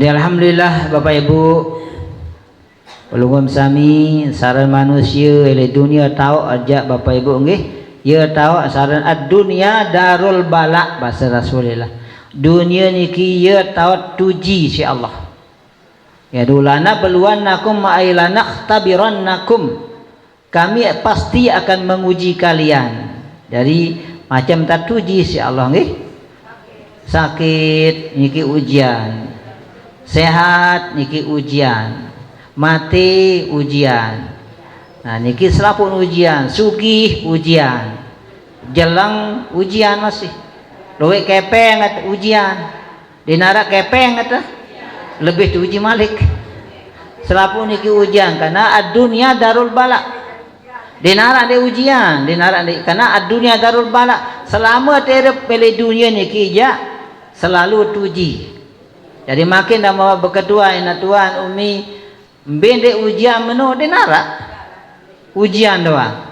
Jadi alhamdulillah Bapak Ibu pelungum sami saran manusia ele dunia tahu aja Bapak Ibu nggih ya tahu saran ad-dunya darul bala bahasa Rasulullah. Dunia niki ya tahu tuji si Allah. Ya dulana beluannakum ma'ilana khtabirannakum. Kami pasti akan menguji kalian. Jadi macam tak tuji si Allah nggih. Sakit niki ujian. Sehat niki ujian. Mati ujian. Nah niki selapun ujian, sugih ujian. Jelang ujian masih. Luwih kepeng ujian. Dinara kepeng eta. Lebih diuji malik. Selapun niki ujian karena ad-dunya darul bala. Dinara ada ujian, dinara ada karena ad-dunya darul bala. Selama terep pilih dunia niki ja selalu tuji. Jadi makin dah mau berkedua ina tuan umi bende ujian menu dinara. Ujian doang.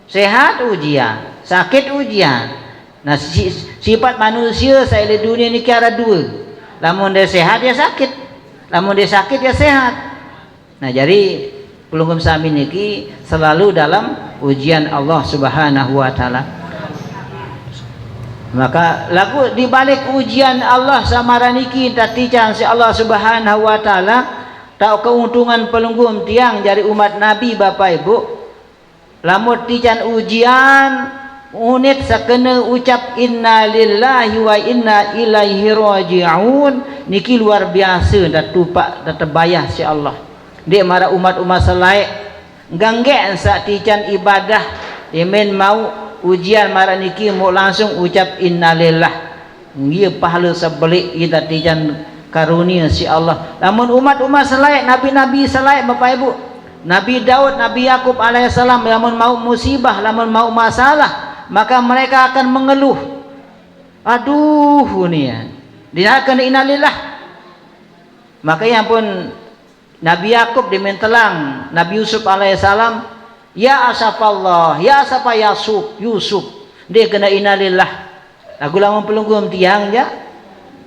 Sehat ujian, sakit ujian. Nah sifat manusia saya di dunia ni kira dua. Lamun dia sehat dia sakit, lamun dia sakit dia sehat. Nah jadi pelungkum sami niki selalu dalam ujian Allah Subhanahu wa taala. Maka lagu di balik ujian Allah samara niki tatican si Allah Subhanahu wa taala tahu keuntungan pelungkum tiang jadi umat Nabi Bapak Ibu. Lamun tican ujian unit sakena ucap inna lillahi wa inna ilaihi raji'un niki luar biasa dah tupak dah terbayah si Allah. Dia marah umat-umat selain gangge sak tican ibadah yemen mau ujian marah niki mau langsung ucap innalillah dia pahala sebelik kita tijan karunia si Allah. Namun umat-umat selain nabi-nabi selain Bapak Ibu Nabi Daud, Nabi Yakub alaihissalam namun mau musibah, namun mau masalah maka mereka akan mengeluh aduh ni ya dia akan innalillah. Maka yang pun Nabi Yakub dimentelang Nabi Yusuf alaihissalam ya asafallah ya asafa Yusuf dia kena innalillah lagu lama pelunggum tiang ya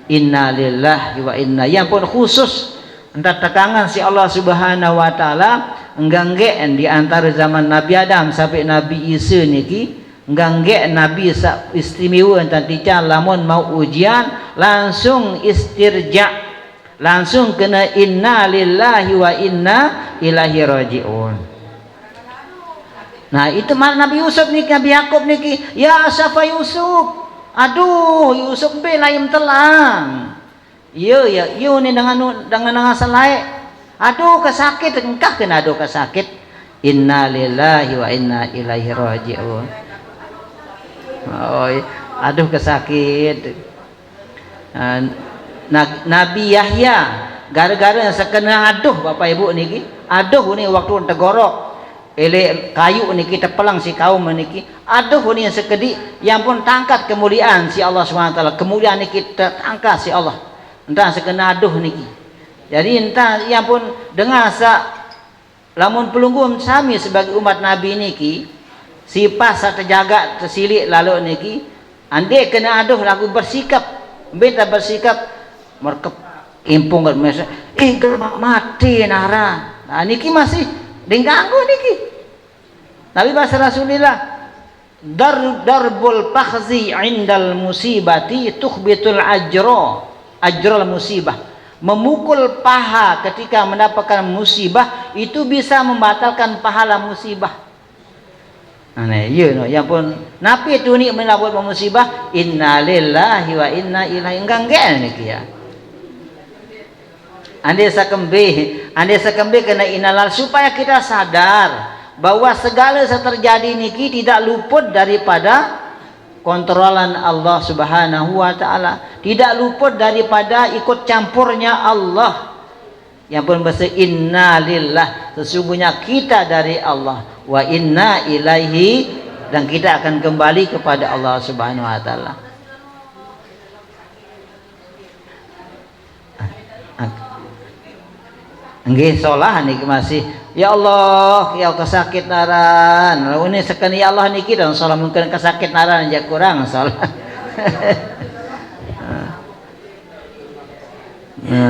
innalillah wa inna yang pun khusus entah tekangan si Allah Subhanahu wa taala enggangge di antara zaman Nabi Adam sampai Nabi Isa niki enggangge Nabi istimewa entah tica lamun mau ujian langsung istirja langsung kena inna lillahi wa inna ilaihi raji'un. Nah itu mal Nabi Yusuf niki Nabi Yakub niki ya asafa Yusuf aduh Yusuf be lain telang iya ni dengan salai aduh kesakit engkah kena aduh kesakit inna lillahi wa inna ilaihi raji'un. Oh aduh kesakit. Nabi Yahya gara-gara sekena aduh Bapak Ibu niki aduh ni waktu tegorok ele kayu niki tepelang si kaum niki aduh ni sekedi yang pun tangkat kemuliaan si Allah SWT kemuliaan niki terangkat si Allah entah sekena aduh niki. Jadi entah yang pun dengar lamun pelunggum sami sebagai umat Nabi niki sifat terjaga tersilik lalu niki andai kena aduh lagu bersikap beta bersikap merkep impung masa mati nara. Nah niki masih diganggu niki. Nabi bahasa Rasulullah darbul fakhzi indal musibati tukhbitul ajral musibah. Memukul paha ketika mendapatkan musibah itu bisa membatalkan pahala musibah. Nah iya no yang pun napi tu ni mendapat musibah inna lillahi wa inna ilaihi gangge niki ya. Andai sakembe kena inalal supaya kita sadar bahwa segala yang terjadi niki tidak luput daripada kontrolan Allah Subhanahu wa taala, tidak luput daripada ikut campurnya Allah. Yang pun bahasa inna lillah sesungguhnya kita dari Allah wa inna ilaihi dan kita akan kembali kepada Allah Subhanahu wa taala. Nggih solah niki masih ya Allah ya kesakit naran ini sekali ya Allah niki dan solah mungkin kesakit naran aja kurang solah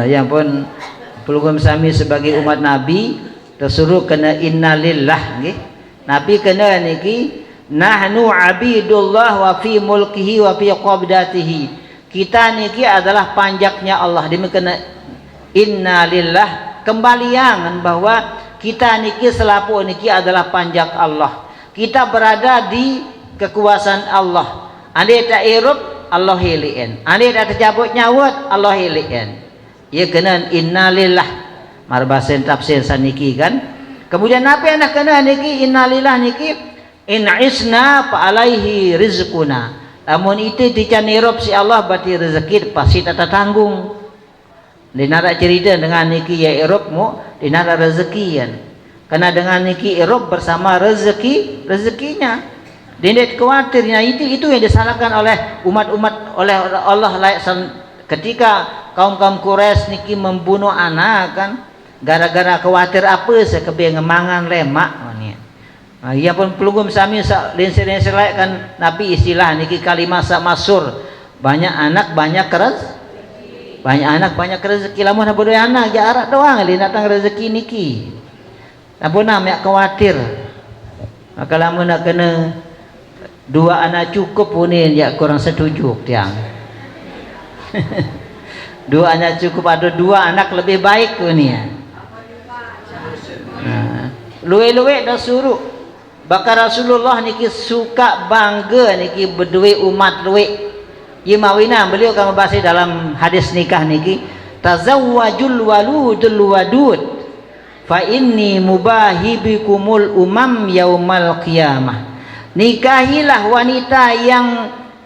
Yang pun pelugum sami sebagai umat Nabi tersuruh kena innalillah nggih. Nabi kena niki nahnu abidullah wa fi mulkihi wa fi qabdatihi. Kita niki adalah panjaknya Allah. Dia kena innalillah, kembalian bahwa kita niki selapu niki adalah panjak Allah. Kita berada di kekuasaan Allah. Andai tak irup Allah hilien. Andai tak tercabut nyawat Allah hilien. Ia kena innalillah. Marbasen tafsir saniki kan. Kemudian apa yang nak kena niki innalillah niki in isna fa alaihi rizquna. Namun itu dican irup si Allah berarti rezeki pasti tak tanggung. Dinara cerita dengan niki ya irupmu dinara rezekian. Karena dengan niki irup bersama rezekinya. Dindet khawatirnya itu yang disalahkan oleh umat-umat oleh Allah ketika kaum-kaum Quraisy niki membunuh anak kan gara-gara khawatir apa sekebe ngemangan lemak ni. Ia pun pelugum sami lenser-lenser lain kan Nabi istilah niki kalimah masyhur banyak anak banyak rezeki lamun bodoh anak jarak doang li datang rezeki niki. Apa nak khawatir. Maka lamun nak kena dua anak cukup pun ni ya kurang setuju tiang. Dua anak cukup ada dua anak lebih baik ke ni. Luwe-luwe dah suruh. Bakar Rasulullah niki suka bangga niki berdua umat luwe. Ia mawina beliau akan membahas dalam hadis nikah niki tazawwajul waludul wadud fa inni mubahibikumul umam yaumal qiyamah. Nikahilah wanita yang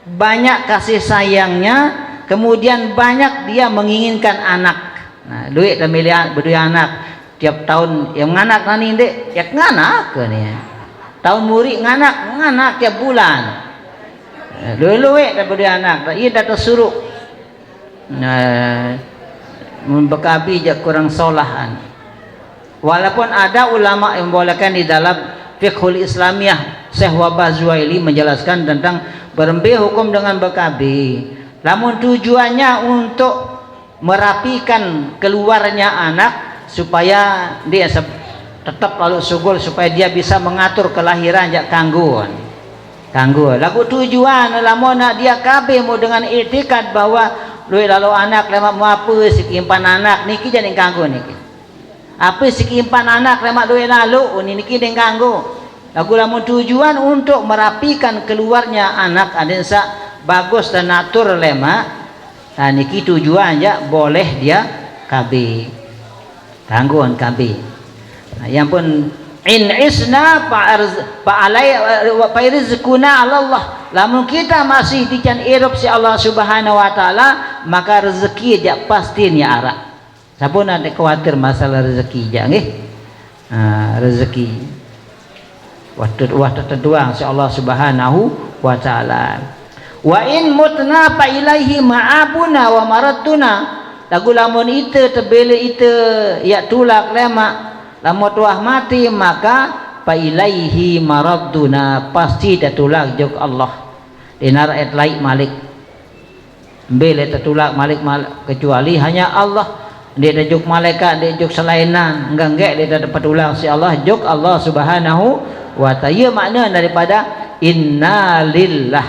banyak kasih sayangnya, kemudian banyak dia menginginkan anak. Nah, duit dah milih berdua anak tiap tahun yang nganak nani dek ya nganak ke ni. Tahun murid nganak tiap bulan. Luwe-luwe dah berdua anak, ia dah tersuruh. Membekabi je kurang solahan. Walaupun ada ulama yang membolehkan di dalam fiqhul Islamiyah, Syekh Wabah Zuhaili menjelaskan tentang berembih hukum dengan bekabi. Namun tujuannya untuk merapikan keluarnya anak supaya dia tetap lalu sugul supaya dia bisa mengatur kelahiran jak kangguan. Lagu tujuan lamun nak dia kabeh mau dengan itikad bahwa luit lalu anak lemak mau apa sikimpan anak niki jadi kanggu niki. Apa sikimpan anak lemak luit lalu niki den kanggu. Lagu lamun tujuan untuk merapikan keluarnya anak adensa bagus dan atur lemak. Nah niki tujuan ya boleh dia KB. Tangguhan KB. Nah, yang pun in isna rizquna Allah. Lamun kita masih dican irup si Allah Subhanahu wa taala, maka rezeki jak pasti ni arah. Siapa nak khawatir masalah rezeki jak nggih? Rezeki. Waktu tertuang si Allah Subhanahu wa taala. Wa in mutna fa ilaihi ma'abuna wa maratuna. Lagu lamun ite tebele ite ya tulak lemak. Lamun tuah mati maka fa ilaihi maradduna pasti datulak juk Allah. Dinar ayat laik malik. Bele tertulak malik kecuali hanya Allah. Dia juk malaikat, dia juk selainan. Enggak dia dapat ulang si Allah juk Allah Subhanahu wa ta'ala. Ia makna daripada inna lillah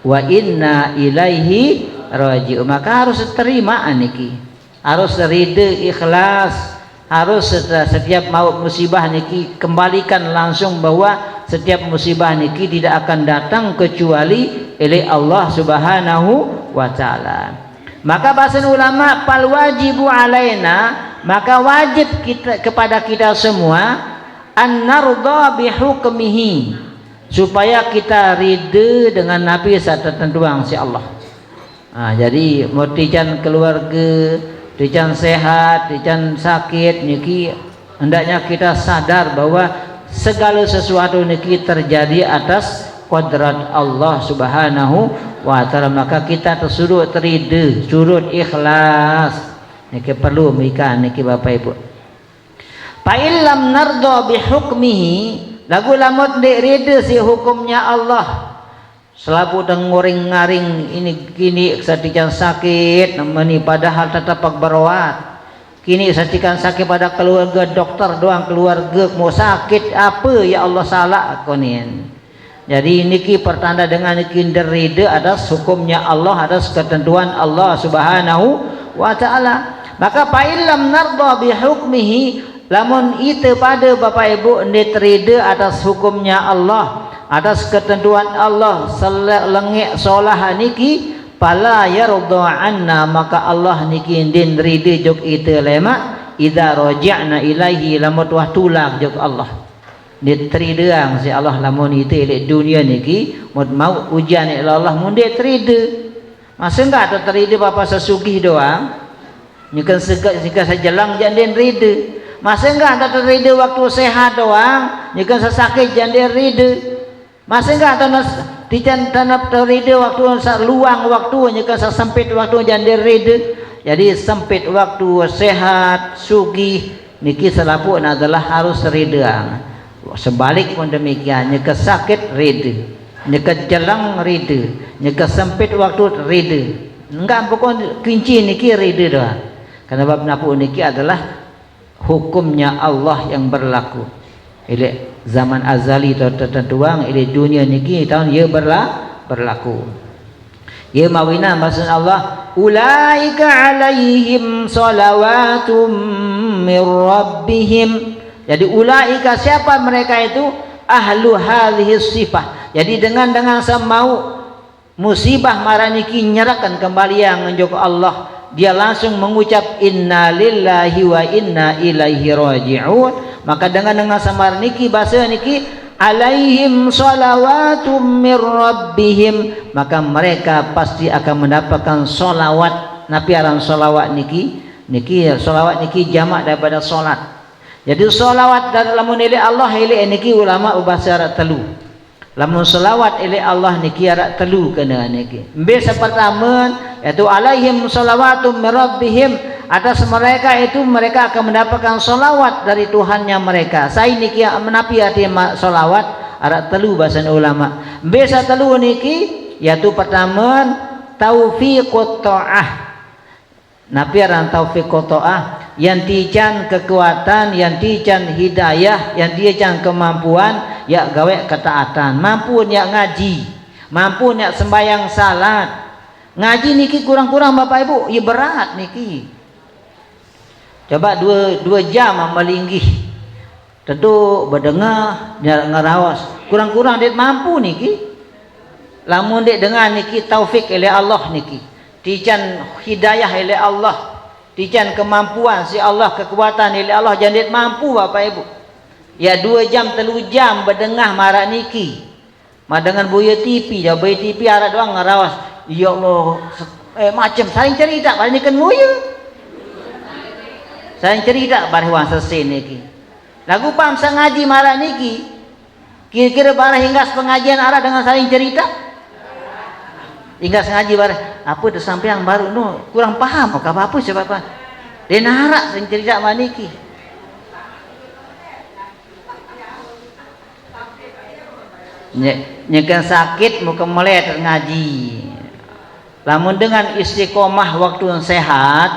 wa inna ilaihi raji'un. Maka harus terima niki. Harus rida ikhlas. Harus setiap maut musibah niki kembalikan langsung bahwa setiap musibah niki tidak akan datang kecuali oleh Allah Subhanahu wa taala. Maka bahasa ulama fal wajibu alaina, maka wajib kita kepada kita semua an narda bi hukmihi, supaya kita ridha dengan nabi tertentuang si Allah. Jadi motijan keluarga dican sehat, dican sakit niki hendaknya kita sadar bahwa segala sesuatu niki terjadi atas qadrat Allah Subhanahu wa taala. Maka kita tersuruh terida, surut ikhlas. Niki perlu mikir niki Bapak Ibu. Fa illam narda bi hukmihi, lagu lamun dik rida si hukumnya Allah selapu teng ngoring ngaring ini kini satikan sakit namani padahal tetap berawat kini satikan sakit pada keluarga dokter doang keluarga mau sakit apa ya Allah salah konin. Jadi niki pertanda dengan niki derida atas hukumnya Allah atas ketentuan Allah Subhanahu wa taala. Maka fa illam narda bi hukmihi lamun itu pada Bapak Ibu netrida atas hukumnya Allah atas ketentuan Allah lengek solah niki pala yarda anna maka Allah niki din rida jog itu lema idza raja'na ilaihi lamun wah tulang jog Allah ditrida si Allah lamun itu elek dunia niki mau ujian Allah mun ditrida masa enggak atau terida Bapak sesugih doang nyekan jika sajelang jandin rida masa enggak atau terida waktu sehat doang nyekan sesakit jandin rida masa enggak atau dican tanap terida waktu luang waktu nyekan sempit waktu jandin rida. Jadi sempit waktu sehat sugih niki selapu adalah harus rida. Sebalik pun demikian nyekan sakit rida nyekan jelang rida nyekan sempit waktu rida enggak pokok kunci niki rida doang. Karena bab napu niki adalah hukumnya Allah yang berlaku. Ile zaman azali tertentuang ile dunia niki tahun ia berlaku. Ia mawina maksud Allah ulaika alaihim salawatum mir rabbihim. Jadi ulaika siapa mereka itu ahlu hadhihi sifah. Jadi dengan semau musibah maraniki nyerahkan kembali yang menjoko Allah dia langsung mengucap inna lillahi wa inna ilaihi raji'un maka dengan samar niki bahasa niki alaihim salawatum mir rabbihim maka mereka pasti akan mendapatkan solawat napiaran solawat niki solawat niki jamak daripada solat jadi solawat dalam nilai Allah ilai niki ulama bahasa Arab telu lamun selawat ila Allah niki arak telu kena niki. Biasa pertama yaitu alaihim salawatum mir rabbihim atas mereka itu mereka akan mendapatkan selawat dari Tuhannya mereka. Saya niki menapi hati selawat arak telu bahasa ulama. Biasa telu niki yaitu pertama taufiqut ta'ah. Napiaran taufiqut ta'ah yang tijan kekuatan, yang tijan hidayah, yang tijan kemampuan, ya gawe ketaatan, mampu ya ngaji, mampu ya sembahyang salat. Ngaji niki kurang-kurang Bapak Ibu, ya berat niki. Coba dua jam melinggih, tentu berdengar, ngarawas, kurang-kurang dia mampu niki. Lamun dia dengar niki taufik oleh Allah niki, tijan hidayah oleh Allah. Dijan kemampuan si Allah kekuatan oleh Allah jangan mampu Bapak Ibu ya 2 jam 3 jam berdengar marah niki mah dengan buaya TV ya buaya TV ada doang ngarawas ya Allah macam saling cerita paling kan buaya saling cerita bareng selesai niki lagu paham sang ngaji marah niki kira-kira barang hingga pengajian arah dengan saling cerita hingga sengaja barang apa tu sampai yang baru no kurang paham apa siapa dia narak sing cerita maniki nyekan sakit muka melet ngaji lamun dengan istiqomah waktu yang sehat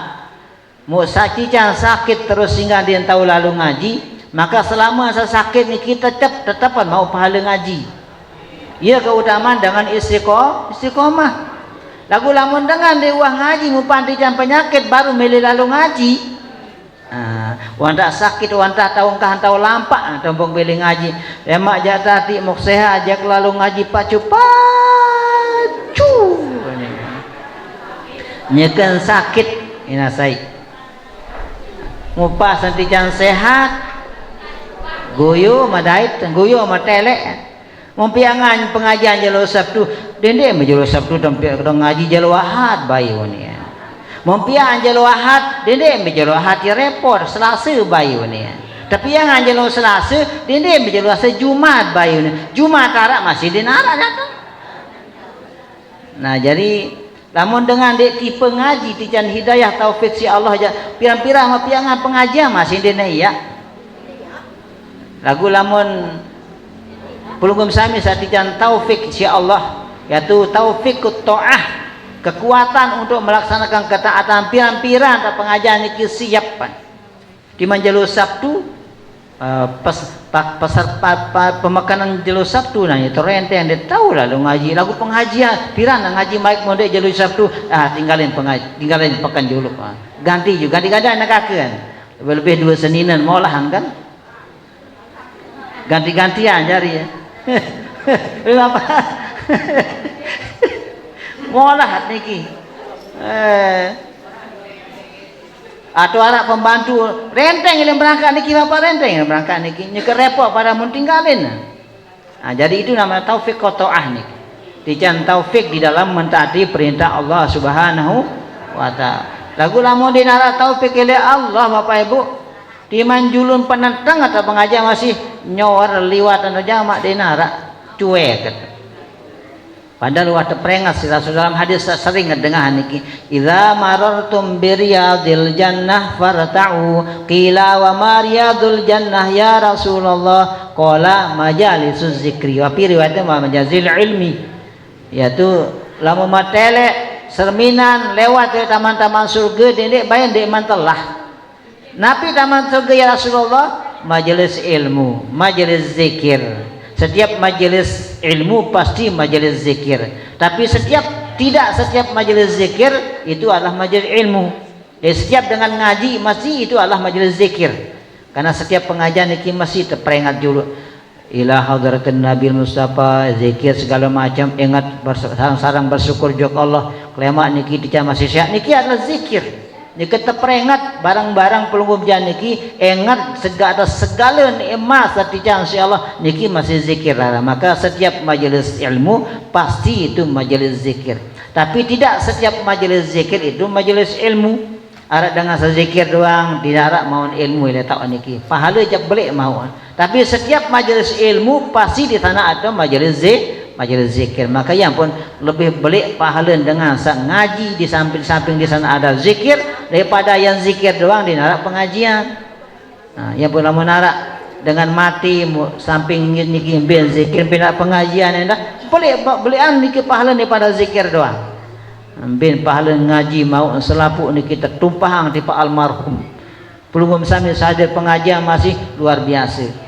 mau sakit terus sehingga dia tahu lalu ngaji maka selama saya sakit ni kita tetapan mau pahala ngaji. Ia keutamaan dengan istiqomah. Lagu lamun dengan dewa ngaji mupanti dan penyakit baru meli lalu ngaji. Wanda sakit wanda tahu kah tahu lampak tombong beli ngaji. Lemak jatah ti mok sehat ajak lalu ngaji pacu. Nyekan sakit ina sai. Mupas nanti jangan sehat. Goyo madait, goyo matelek. Mempiangan pengajian jalo Sabtu dende menjalo Sabtu tempat ngaji jalo Ahad bayu ni mempiang jalo Ahad dende menjalo Ahad repot Selasa bayu ni tapi yang jalo Selasa dende menjalo Selasa Jumat bayu ni Jumat arak masih dinarak datang nah jadi lamun dengan dek tipe ngaji tijan hidayah taufik si Allah pirang-pirang mempiangan pengajian masih dene ya lagu lamun pelungkum sami satijan taufik si Allah yaitu taufiqut ta'ah, kekuatan untuk melaksanakan ketaatan piran-piran atau pengajian niki siap di manjalo Sabtu pemakanan jelo Sabtu nanya terenteng dia tahu lah lu ngaji lagu pengajian piran ngaji maik mondek jelo Sabtu tinggalin pekan dulu ganti juga ganti-ganti nakakeun lebih dua seninan molahan kan ganti-gantian jari ya apa molah niki atau anak pembantu renteng yang berangkat niki apa renteng yang berangkat niki nyeker repot pada mun tinggalin. Nah, jadi itu namanya taufik qata'ah niki. Dican taufik di dalam mentaati perintah Allah Subhanahu wa taala. Lagu lamun dinara taufik oleh Allah Bapak Ibu di manjulun penentang atau pengajian masih nyawar liwat atau jamak dinara cuek. Padahal waktu peringat si Rasul dalam hadis sering dengar niki idza marartum biriyadil jannah farta'u qila wa ma riyadul jannah ya Rasulullah qala majalisuz zikri wa fi riwayatnya majazil ilmi yaitu lamun matele serminan lewat ke taman-taman surga dendek bayan dek mantelah napi taman surga ya Rasulullah majelis ilmu majelis zikir. Setiap majelis ilmu pasti majelis zikir. Tapi tidak setiap majelis zikir itu adalah majelis ilmu. Setiap dengan ngaji masih itu adalah majelis zikir. Karena setiap pengajian ini masih terperingat dulu. Ila hadratin Nabi Mustafa zikir segala macam ingat sarang bersyukur juga Allah. Kelema niki dica masih sehat niki adalah zikir. Niki terperingat barang-barang pelunggup jan niki ingat segala nikmat satijan insyaallah niki masih zikir lah. Maka setiap majelis ilmu pasti itu majelis zikir. Tapi tidak setiap majelis zikir itu majelis ilmu. Arak dengan zikir doang tidak arak mau ilmu ile tak niki. Pahala jak belik mau. Tapi setiap majelis ilmu pasti di sana ada majelis zikir. Maka yang pun lebih belik pahala dengan ngaji di samping-samping di sana ada zikir daripada yang zikir doang di narak pengajian. Nah, yang pun lamun narak dengan mati samping niki ben zikir ben pengajian endah belian niki pahala daripada zikir doang. Ben pahala ngaji mau selapuk niki tertumpahang di pak almarhum. Pelungum sami sahaja pengajian masih luar biasa.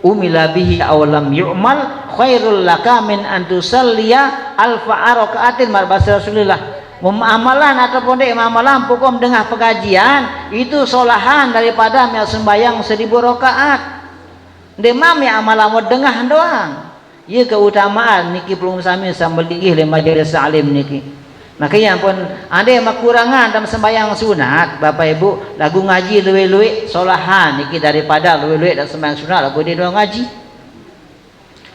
Umila bihi awalam yu'mal khairul laka min antusalliya alfa arakaatin marbasa Rasulullah. Amalan ataupun amalan hukum dengan pengajian itu solahan daripada sembahyang 1000 rakaat. Demam ya amalan dengah doang. Ieu keutamaan niki pelung sami sambal digih le majelis salim niki. Makanya pun ada yang kekurangan dalam sembahyang sunat Bapak Ibu lagu ngaji luwe-luwe solahan niki daripada luwe-luwe dan sembahyang sunat lagu dia doang ngaji.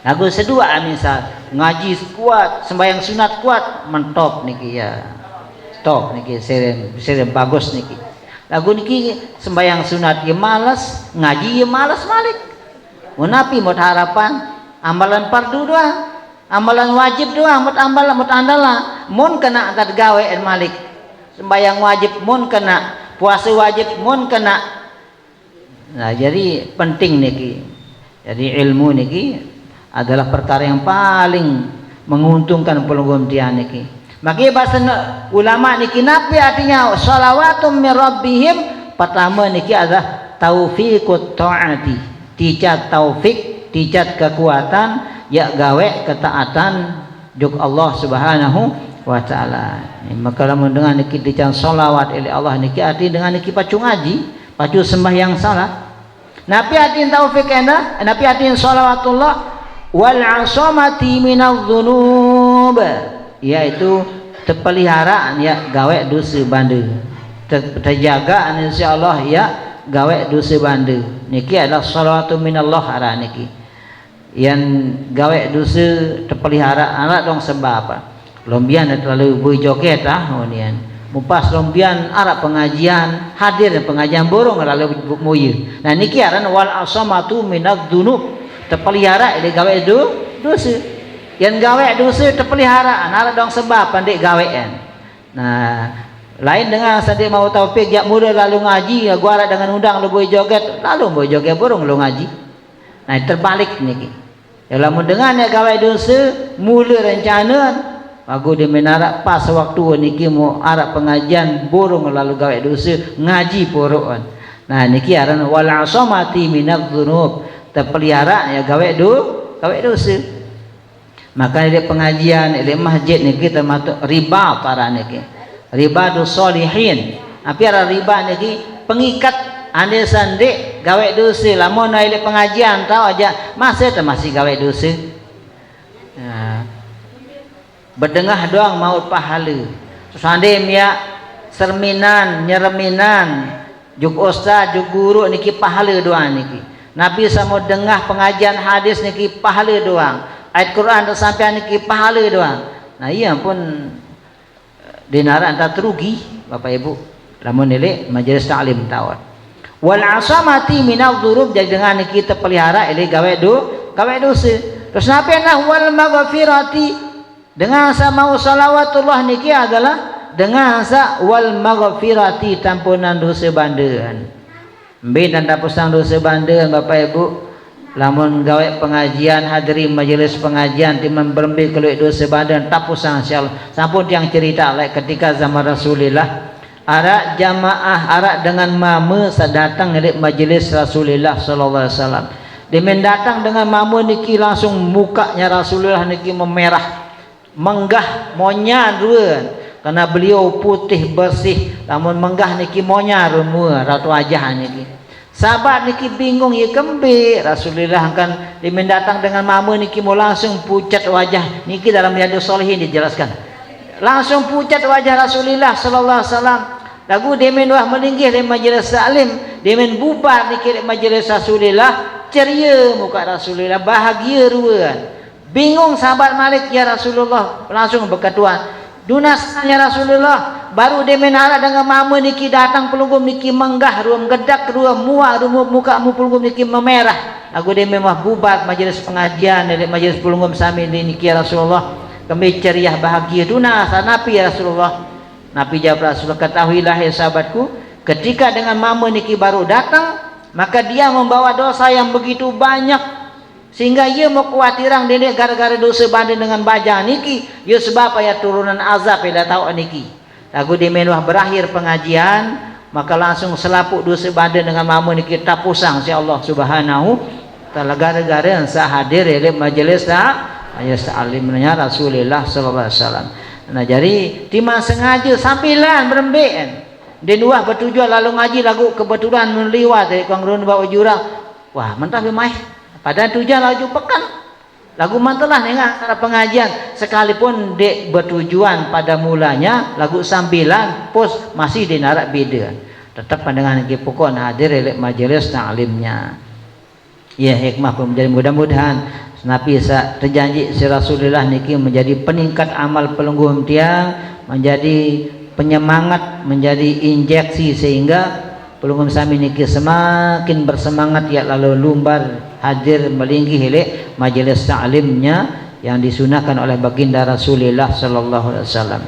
Lagu sedua misal ngaji kuat sembahyang sunat kuat mentop niki ya. Top niki seren bagus niki. Lagu niki sembahyang sunat ya malas, ngaji ya malas malik. Munapi mut harapan amalan fardu doang. Amalan wajib doang mut ambalan mut andala mun kena angkat gawe malik. Sembahyang wajib mun kena, puasa wajib mun kena. Nah, jadi penting niki. Jadi ilmu niki adalah perkara yang paling menguntungkan pelungguh dia niki. Makanya bahasa ulama niki napi artinya shalawatum min rabbihim pertama niki adalah taufiqut taati. Dicat taufik, dicat kekuatan ya gawe ketaatan juk Allah Subhanahu wa taala. Maka lamun dengan niki dican selawat ila Allah niki arti dengan niki pacu ngaji, pacu sembahyang salat. Napi arti taufik enda, napi arti selawatullah wal asamati minadz dzunub. Yaitu terpeliharaan ya gawe dosa bande. Terjaga insyaallah ya gawe dosa bande. Niki adalah salawatu minallah ara niki. Yang gawe dosa terpelihara anak dong sebab apa lombian terlalu bui joget nian mupas lombian arah pengajian hadir pengajian borong lalu muyu nah niki aran wal asamatu minadz dzunub terpelihara ile gawe dosa yang gawe dosa terpelihara anak dong sebab pandai gawean nah lain dengan sadi mau taufik jak muda lalu ngaji gua dengan undang lu bui joget lalu bui joget borong lu ngaji nah terbalik niki. Dalam mendengar nak gawe dosa, mula rencana bagus dia menarak pas waktu niki mau arah pengajian borong lalu gawe dosa ngaji porokan. Nah niki aran wal asamati minadz dzunub, terpelihara ya gawe dosa. Maka di pengajian di masjid niki termasuk riba para niki. Riba dos solihin. Apa arah riba niki pengikat ane sande gawe dosa lamun naik pengajian tahu aja masa masih gawe dosa. Berdengah doang maut pahala. Sande mia serminan nyereminan juk ustaz juk guru niki pahala doang niki. Nabi sama dengah pengajian hadis niki pahala doang. Ayat Quran sampai niki pahala doang. Nah iya pun dinaran tak terugi Bapak Ibu. Lamun nilai majelis ta'lim tawar. Wal asamati minal dzurub, jadi dengan kita pelihara ini gawe dosa. Terus napa nah wal maghfirati, dengan sama salawatullah niki adalah dengan sa wal maghfirati tampunan dosa bandean. Mbin dan tapusang dosa bandean Bapak Ibu. Lamun gawe pengajian hadiri majelis pengajian timan berembi keluar dosa bandean tapusang insyaallah. Sampun yang cerita ketika zaman Rasulullah arak jamaah arak dengan mama sadatang dari majelis Rasulullah sallallahu alaihi wasallam. Dia mendatang dengan mama niki langsung mukanya Rasulullah niki memerah, menggah monyar ruan karena beliau putih bersih. Namun menggah niki monyar rumua ratu wajah niki. Sahabat niki bingung ya kembe Rasulullah kan dia mendatang dengan mama niki mau langsung pucat wajah niki dalam Riyadhus Shalihin dijelaskan. Langsung pucat wajah Rasulullah sallallahu alaihi wasallam. Lagu demen wah meninggih di majelis salim, demen bubar dikit majelis Rasulullah, ceria muka Rasulullah, bahagia ruan. Bingung sahabat Malik, ya Rasulullah, langsung berkatuan. Dunasnya Rasulullah, baru demen ala dengan mama niki datang pelunggum niki menggah ruam gedak ruam muak ruam muka mu pelunggum niki memerah. Lagu demen wah bubar majelis pengajian dari majelis pelunggum sami niki ya Rasulullah. Kami ceria bahagia dunasa napi ya Rasulullah. Nabi jawab Rasulullah, ketahuilah ya sahabatku, ketika dengan mama niki baru datang, maka dia membawa dosa yang begitu banyak sehingga ia mau khawatiran dia gara-gara dosa banding dengan baja niki, ia sebab ya turunan azab ya tahu niki. Lagu di menuah berakhir pengajian, maka langsung selapuk dosa banding dengan mama niki tapusang si Allah Subhanahu taala gara-gara sahadir ya majelis ta'limnya Rasulullah sallallahu alaihi wasallam. Nah jadi timang sengaja sambilan berembean dia dua bertujuan lalu ngaji lagu kebetulan meliwat dari kongrun bawa jurang wah mentah bemai pada tujuan laju pekan lagu mantelah dengan cara pengajian sekalipun dek bertujuan pada mulanya lagu sambilan pos masih dinarak beda tetap pandangan pokok hadir elek majelis ta'limnya ya hikmah pun menjadi mudah-mudahan Nabi terjanji si Rasulullah niki menjadi peningkat amal pelungguh tiang, menjadi penyemangat, menjadi injeksi sehingga pelungguh sami niki semakin bersemangat ya lalu lumbar hadir melinggi hele majelis ta'limnya yang disunahkan oleh baginda Rasulullah sallallahu alaihi wasallam.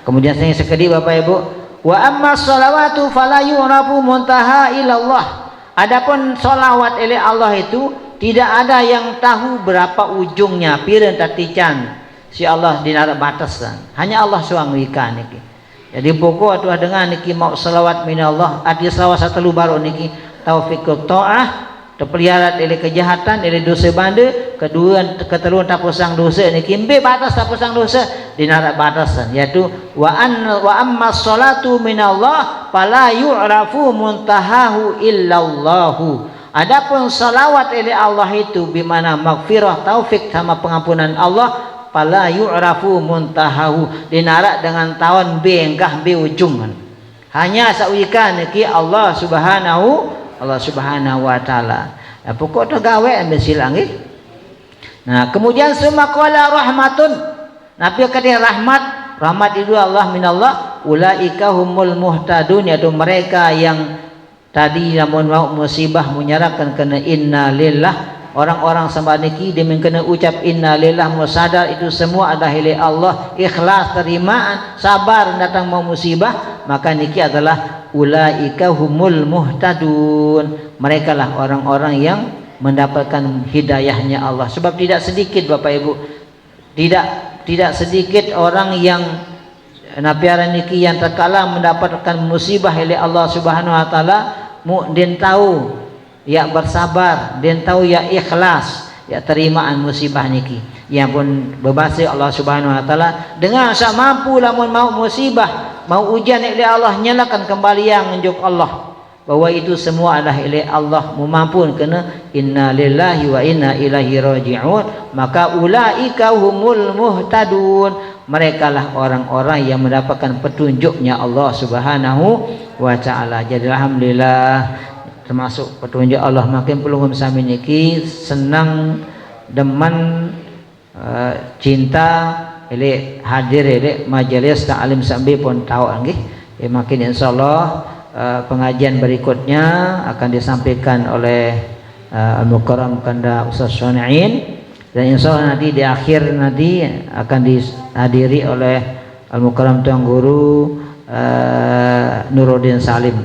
Kemudian saya sekali Bapak Ibu, wa amma sholawatu fala yu'rafu muntaha illallah. Adapun sholawat oleh Allah itu tidak ada yang tahu berapa ujungnya pireun tatican si Allah dinarak batasan hanya Allah suang wikan niki. Jadi pokok atuh dengan niki mau selawat minallah arti selawat satelu baru niki taufiqut taah terpelihara dari kejahatan dari dosa bande kedua keteluan tapusang dosa niki embe batas tapusang dosa dinarak batasan yaitu wa amma sholatu minallah fala yu'rafu muntahahu illallahu. Adapun salawat oleh Allah itu bimana maghfirah taufik sama pengampunan Allah pala yu'rafu muntahahu dinarak dengan tawan bengkah be ujungan hanya sauikan niki Allah subhanahu wa taala. Nah, pokok tu gawe ambil silang Nah kemudian summa qala rahmatun nabi kata rahmat itu Allah minallah ulaika humul muhtadun yaitu mereka yang tadi namun mau musibah menyerahkan kena inna lillah orang-orang sembah niki dia kena ucap inna lillah musadar itu semua adalah milik Allah ikhlas terimaan sabar datang mau musibah maka niki adalah ulaika humul muhtadun mereka lah orang-orang yang mendapatkan hidayahnya Allah. Sebab tidak sedikit Bapak Ibu, tidak sedikit orang yang napiara niki yang terkala mendapatkan musibah oleh Allah Subhanahu wa taala, din tahu ya bersabar, din tahu ya ikhlas, ya terimaan musibah niki. Yang pun berbahasa Allah Subhanahu wa taala dengan sak mampu lamun mau musibah, mau ujian oleh Allah, nyalakan kembali yang njuk Allah. Bahwa itu semua adalah oleh Allah memampun, kena inna lillahi wa inna ilaihi raji'un. Maka ulaika humul muhtadun, mereka lah orang-orang yang mendapatkan petunjuknya Allah Subhanahu wa taala. Jadi alhamdulillah termasuk petunjuk Allah. Makin pelungum sami niki senang demen cinta ele hadir ele majelis ta'lim sambil pun tahu nggih. Makin insyaallah pengajian berikutnya akan disampaikan oleh Al-Mukarram Kanda Ustaz Syani'in, dan insyaallah nanti di akhir nanti akan dihadiri oleh Al-Mukarram Tuan Guru Nuruddin Salim.